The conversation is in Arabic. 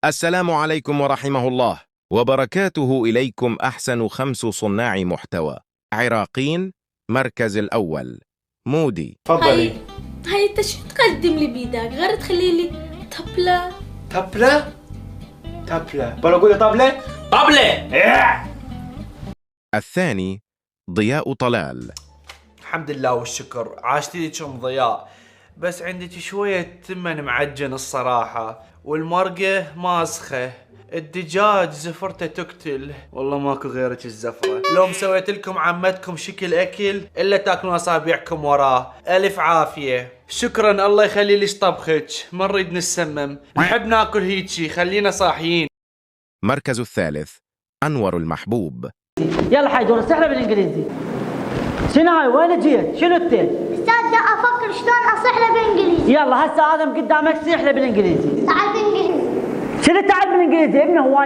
السلام عليكم ورحمه الله وبركاته. إليكم أحسن 5 صناع محتوى عراقين. مركز الأول مودي. تفضلي. هاي انت شو تقدم لي بيدك غير تخلي لي طبلة؟ طبلة؟ طبلة بقول لي طبلة؟ طبلة! الثاني ضياء طلال. الحمد لله والشكر، عاشتي لك ام ضياء، بس عندك شوية تمن معجن الصراحة، والمرقة ماسخة، الدجاج زفرته تقتل، والله ماكو غيرك الزفرة، لو مسويت لكم عمتكم شكل اكل الا تاكلون اصابعكم وراه، الف عافية. شكرا، الله يخلي ليش طبخك، ما نريد نسمم، نحب ناكل هيجي، خلينا صاحيين. مركز الثالث أنور المحبوب. يلا حيدور السحرة بالانجليزي. شنو هاي؟ وين جيت؟ شنو التين؟ استاذ دا افكر شلون اصيح له بالانجليزي. يلا هسه ادم قدامك صيح له بالانجليزي. تعال بالانجليزي. شنو تعال بالانجليزي؟ ابني هو